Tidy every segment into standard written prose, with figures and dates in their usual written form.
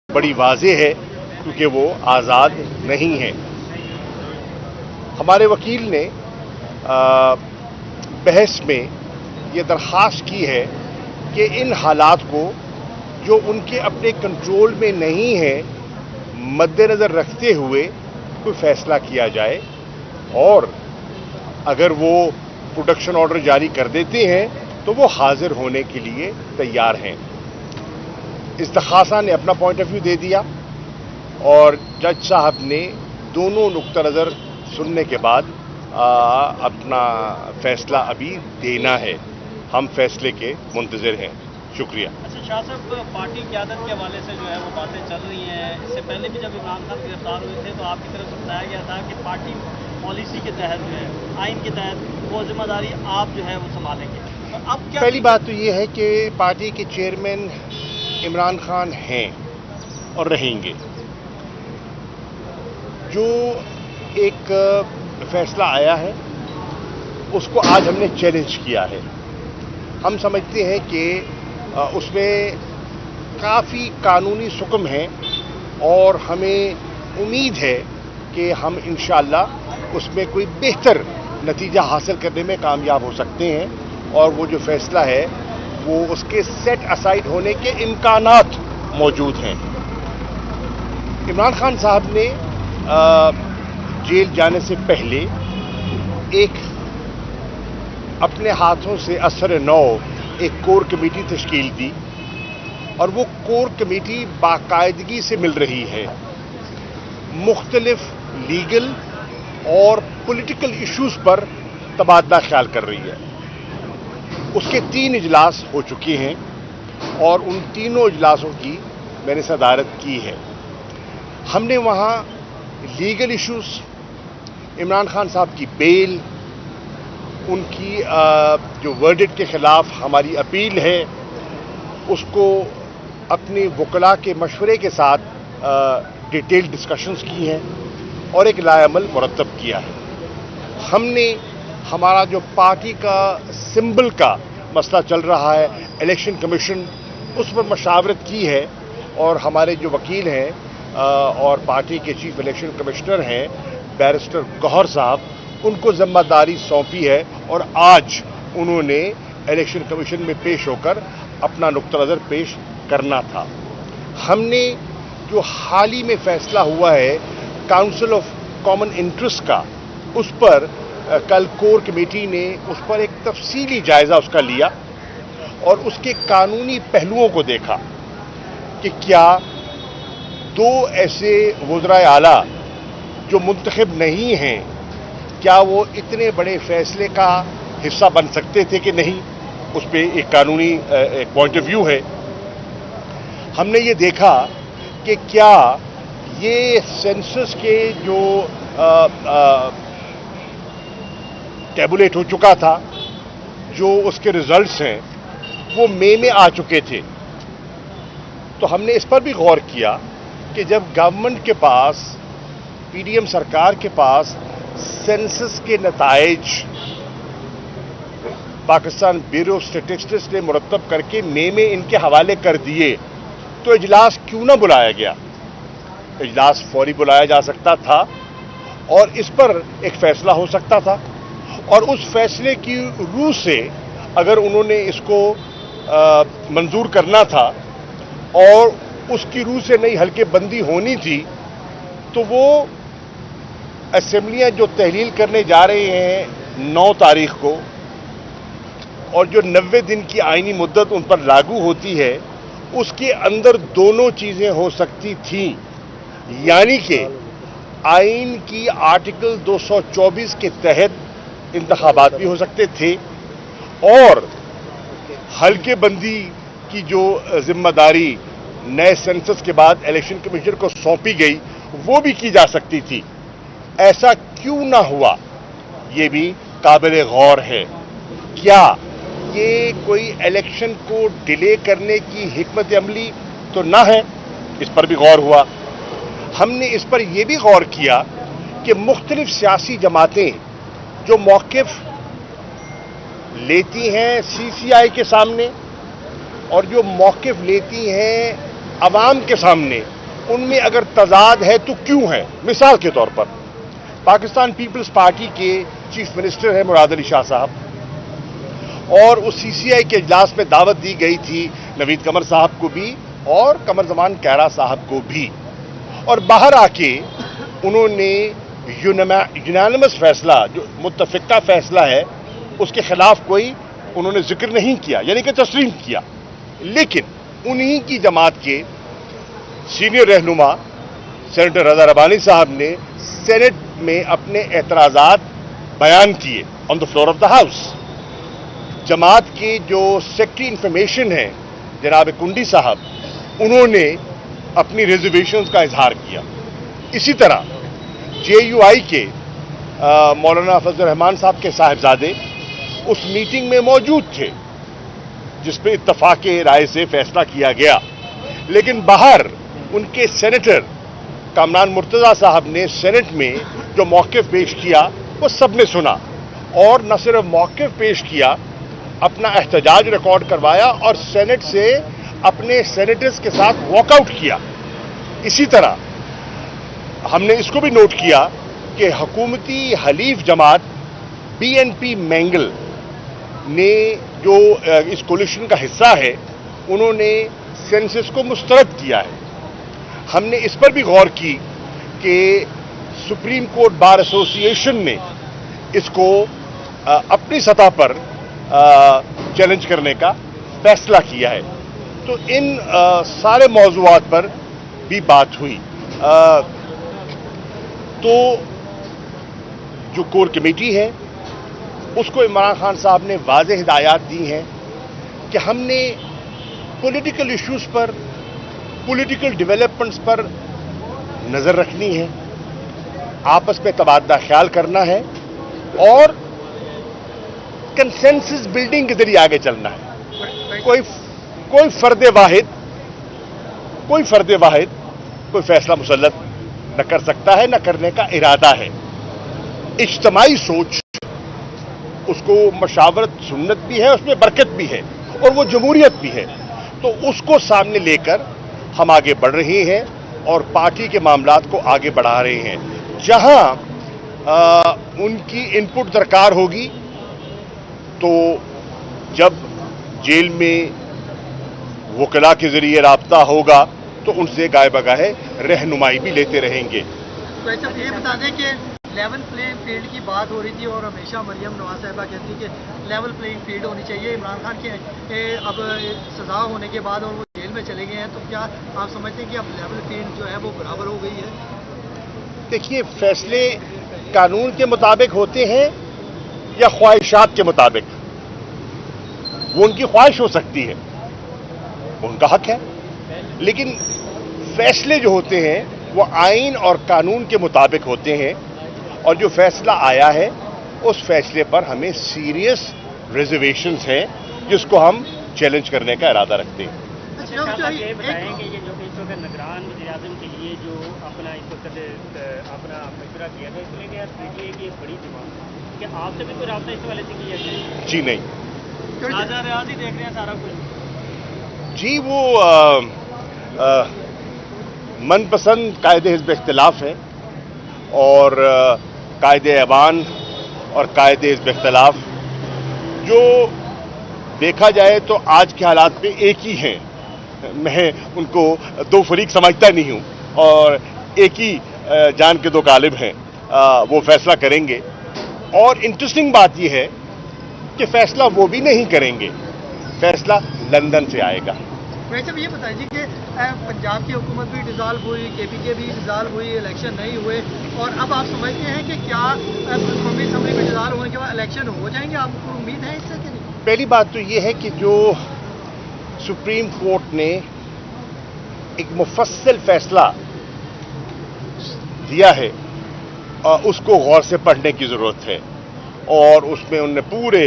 बड़ी वाज़ेह है क्योंकि वो आज़ाद नहीं है। हमारे वकील ने बहस में ये दरख्वास्त की है कि इन हालात को जो उनके अपने कंट्रोल में नहीं है मद्देनज़र रखते हुए कोई फ़ैसला किया जाए, और अगर वो प्रोटेक्शन ऑर्डर जारी कर देते हैं तो वो हाजिर होने के लिए तैयार हैं। इस्तखासा ने अपना पॉइंट ऑफ व्यू दे दिया और जज साहब ने दोनों नुक्ता नज़र सुनने के बाद अपना फैसला अभी देना है। हम फैसले के मुंतज़िर हैं। शुक्रिया। अच्छा शाह साहब, पार्टी क़यादत के हवाले से जो है वो बातें चल रही हैं। इससे पहले भी जब इमरान खान गिरफ्तार हुए थे तो आपकी तरफ से बताया गया था कि पार्टी पॉलिसी के तहत जो है, आइन के तहत वो जिम्मेदारी आप जो है वो संभालेंगे। तो अब क्या? पहली बात तो ये है कि पार्टी के चेयरमैन इमरान खान हैं और रहेंगे। जो एक फैसला आया है उसको आज हमने चैलेंज किया है। हम समझते हैं कि उसमें काफ़ी कानूनी सुकम हैं और हमें उम्मीद है कि हम इंशाअल्लाह उसमें कोई बेहतर नतीजा हासिल करने में कामयाब हो सकते हैं, और वो जो फैसला है वो उसके सेट असाइड होने के इम्कानात मौजूद हैं। इमरान खान साहब ने जेल जाने से पहले एक अपने हाथों से असर नौ एक कोर कमेटी तश्कील दी, और वो कोर कमेटी बाकायदगी से मिल रही है, मुख्तलिफ लीगल और पॉलिटिकल इश्यूज पर तबादला ख्याल कर रही है। उसके 3 इजलास हो चुके हैं और उन तीनों इजलासों की मैंने सदारत की है। हमने वहाँ लीगल इश्यूज, इमरान खान साहब की बेल, उनकी जो वर्डिक्ट के ख़िलाफ़ हमारी अपील है, उसको अपने वकला के मशवरे के साथ डिटेल डिस्कशंस की हैं और एक लाएअमल मुरतब किया है। हमने हमारा जो पार्टी का सिंबल का मसला चल रहा है, इलेक्शन कमीशन, उस पर मशावरत की है, और हमारे जो वकील हैं और पार्टी के चीफ इलेक्शन कमिश्नर हैं बैरिस्टर गौहर साहब, उनको जिम्मेदारी सौंपी है, और आज उन्होंने इलेक्शन कमीशन में पेश होकर अपना नुक्ता नज़र पेश करना था। हमने जो हाल ही में फैसला हुआ है काउंसिल ऑफ कॉमन इंटरेस्ट का, उस पर कल कोर कमेटी ने उस पर एक तफसीली जायज़ा उसका लिया और उसके कानूनी पहलुओं को देखा कि क्या 2 ऐसे वज़राए आला जो मुंतखब नहीं हैं, क्या वो इतने बड़े फैसले का हिस्सा बन सकते थे कि नहीं। उस पर एक कानूनी एक पॉइंट ऑफ व्यू है। हमने ये देखा कि क्या ये सेंसस के जो टैबुलेट हो चुका था, जो उसके रिजल्ट्स हैं वो मई में आ चुके थे, तो हमने इस पर भी गौर किया कि जब गवर्नमेंट के पास, पीडीएम सरकार के पास सेंसस के नताइज पाकिस्तान ब्यूरो ऑफ स्टैटिस्टिक्स ने मुरतब करके मई में इनके हवाले कर दिए, तो इजलास क्यों ना बुलाया गया। इजलास फौरी बुलाया जा सकता था और इस पर एक फैसला हो सकता था, और उस फैसले की रूह से अगर उन्होंने इसको मंजूर करना था और उसकी रूह से नई हल्के बंदी होनी थी, तो वो असेंबलियां जो तहलील करने जा रहे हैं 9 तारीख को, और जो 90 दिन की आईनी मुद्दत उन पर लागू होती है, उसके अंदर दोनों चीज़ें हो सकती थीं, यानी कि आइन की आर्टिकल 224 के तहत इंतखाबात भी हो सकते थे, और हल्के बंदी की जो जिम्मेदारी नए सेंसस के बाद इलेक्शन कमीशन को सौंपी गई वो भी की जा सकती थी। ऐसा क्यों ना हुआ, ये भी काबिल गौर है। क्या ये कोई इलेक्शन को डिले करने की हिकमत अमली तो ना है, इस पर भी गौर हुआ। हमने इस पर यह भी गौर किया कि मुख्तलिफ सियासी जमातें जो मौक़िफ़ लेती हैं सीसीआई के सामने और जो मौक़िफ़ लेती हैं अवाम के सामने, उनमें अगर तजाद है तो क्यों है। मिसाल के तौर पर पाकिस्तान पीपल्स पार्टी के चीफ मिनिस्टर हैं मुराद अली शाह साहब, और उस सीसीआई के इजलास में दावत दी गई थी नवीद कमर साहब को भी और कमर जमान कैरा साहब को भी, और बाहर आके उन्होंने यूनानिमस फैसला जो मुत्तफिका फैसला है उसके खिलाफ कोई उन्होंने जिक्र नहीं किया, यानी कि तस्लीम किया। लेकिन उन्हीं की जमात के सीनियर रहनुमा सेनेटर रजा रबानी साहब ने सेनेट में अपने एतराज़ात बयान किए on the floor of the house. जमात के जो सेक्रेटरी इंफॉर्मेशन हैं जनाब कुंडी साहब, उन्होंने अपनी रिजर्वेशंस का इजहार किया। इसी तरह जेयूआई के मौलाना फजल रहमान साहब के साहिबजादे उस मीटिंग में मौजूद थे जिस पर इत्तफाक राय से फैसला किया गया, लेकिन बाहर उनके सेनेटर कामरान मुर्तज़ा साहब ने सेनेट में जो मौक़िफ़ पेश किया वो सबने सुना, और न सिर्फ मौक़िफ़ पेश किया, अपना एहतजाज रिकॉर्ड करवाया और सेनेट से अपने सेनेटर्स के साथ वॉकआउट किया। इसी तरह हमने इसको भी नोट किया कि हुकूमती हलीफ जमात बीएनपी मैंगल ने जो इस कोलिशन का हिस्सा है, उन्होंने सेंसस को मुस्तरद किया है। हमने इस पर भी गौर की कि सुप्रीम कोर्ट बार एसोसिएशन ने इसको अपनी सतह पर चैलेंज करने का फैसला किया है। तो इन सारे मौज़ूआत पर भी बात हुई। तो जो कोर कमेटी है उसको इमरान खान साहब ने वाज़ेह हिदायत दी हैं कि हमने पॉलिटिकल इश्यूज़ पर, पॉलिटिकल डेवलपमेंट्स पर नज़र रखनी है, आपस में तबादला ख्याल करना है और कंसेंसस बिल्डिंग के जरिए आगे चलना है। कोई फर्द वाहिद कोई फैसला मुसल्लत न कर सकता है, न करने का इरादा है। इज्तिमाई सोच, उसको मशावरत सुन्नत भी है, उसमें बरकत भी है और वो जमहूरियत भी है। तो उसको सामने लेकर हम आगे बढ़ रहे हैं और पार्टी के मामलात को आगे बढ़ा रहे हैं। जहां उनकी इनपुट दरकार होगी तो जब जेल में वकला के जरिए राब्ता होगा तो उनसे गाय बगाहे रहनुमाई भी लेते रहेंगे। तो अच्छा ये बता दें कि लेवल प्लेइंग फील्ड की बात हो रही थी और हमेशा मरियम नवाज साहिबा कहती कि लेवल प्लेइंग फील्ड होनी चाहिए। इमरान खान के अब सजा होने के बाद और वो जेल में चले गए हैं, तो क्या आप समझते हैं कि अब लेवल फील्ड जो है वो बराबर हो गई है? देखिए, फैसले कानून के मुताबिक होते हैं या ख्वाहिशात के मुताबिक। वो उनकी ख्वाहिश हो सकती है, उनका हक है, लेकिन फैसले जो होते हैं वो आइन और कानून के मुताबिक होते हैं। और जो फैसला आया है उस फैसले पर हमें सीरियस रिजर्वेशंस हैं जिसको हम चैलेंज करने का इरादा रखते हैं। ये बताएं कि ये जो इस वक्त निगरान वज़ीर-ए-आज़म के लिए जो अपना इस वक्त अपना मशवरा किया था, इसलिए यार पीटीए की एक बड़ी डिमांड, क्या आपसे भी कोई राब्ता इस वाले से किया जाए? जी नहीं, राजा रियाज ही देख रहे हैं सारा कुछ। जी वो मनपसंद कायदे हिज़्ब इख्तिलाफ है और कायदे ऐवान और कायदे हिज़्ब इख्तिलाफ जो देखा जाए तो आज के हालात में एक ही हैं। मैं उनको दो फरीक समझता नहीं हूं और एक ही जान के दो गालिब हैं। वो फैसला करेंगे और इंटरेस्टिंग बात यह है कि फैसला वो भी नहीं करेंगे, फैसला लंदन से आएगा। वैसे भी ये बताइए कि पंजाब की हुकूमत भी डिज़ाल्व हुई, केपीके भी डिज़ाल्व हुई, इलेक्शन नहीं हुए, और अब आप समझते हैं कि क्या कौमी असम्बली में डिज़ाल्व होने के बाद इलेक्शन हो जाएंगे? आपको उम्मीद है इससे कि नहीं? पहली बात तो ये है कि जो सुप्रीम कोर्ट ने एक मुफस्सल फैसला दिया है उसको गौर से पढ़ने की ज़रूरत है और उसमें उन्होंने पूरे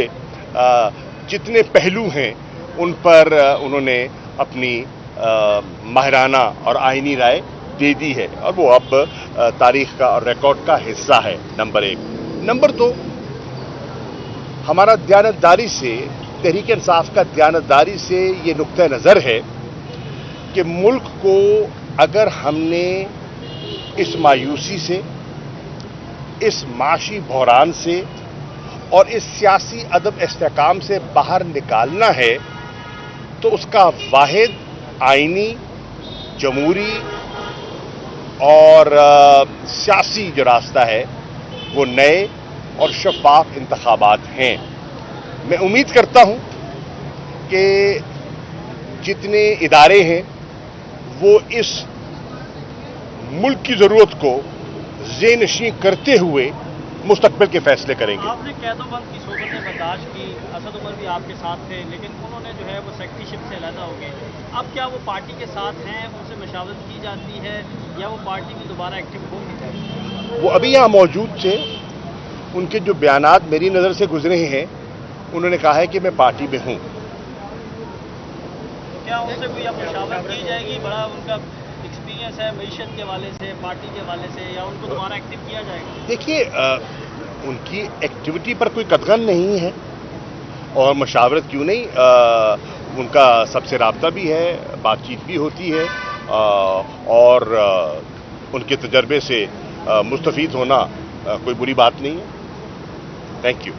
जितने पहलू हैं उन पर उन्होंने अपनी माहिराना और आईनी राय दे दी है और वो अब तारीख का और रिकॉर्ड का हिस्सा है। नंबर एक। नंबर दो, हमारा दयानतदारी से, तहरीक इंसाफ का दयानतदारी से ये नुक्ता नज़र है कि मुल्क को अगर हमने इस मायूसी से, इस माशी बहरान से और इस सियासी अदब इस्तेहकाम से बाहर निकालना है तो उसका वाहिद आईनी, जमहूरी और सियासी जो रास्ता है वो नए और शफाफ इंतखाबात हैं। मैं उम्मीद करता हूं कि जितने इदारे हैं वो इस मुल्क की ज़रूरत को ज़ेनशी करते हुए मुस्तकबिल के फैसले करेंगे। आपने कैदोबंद की सोबतें बर्दाश्त की, असद उमर भी आपके साथ थे, लेकिन उन्होंने जो है वो सेक्रेटरीशिप से अलहदा हो गए। अब क्या वो पार्टी के साथ हैं, उनसे मशावरत की जाती है या वो पार्टी में दोबारा एक्टिव होंगे? वो अभी यहाँ मौजूद थे, उनके जो बयानात मेरी नज़र से गुजरे हैं, उन्होंने कहा है कि मैं पार्टी में हूँ। तो क्या उनसे कोई अब मशावरत की जाएगी? बड़ा उनका एक्सपीरियंस है मईशत के हवाले से, पार्टी के हवाले से, या उनको दोबारा एक्टिव किया जाएगा? देखिए, उनकी एक्टिविटी पर कोई कतगन नहीं है और मशावरत क्यों नहीं, उनका सबसे राब्ता भी है, बातचीत भी होती है और उनके तजर्बे से मुस्तफीद होना कोई बुरी बात नहीं है। Thank you.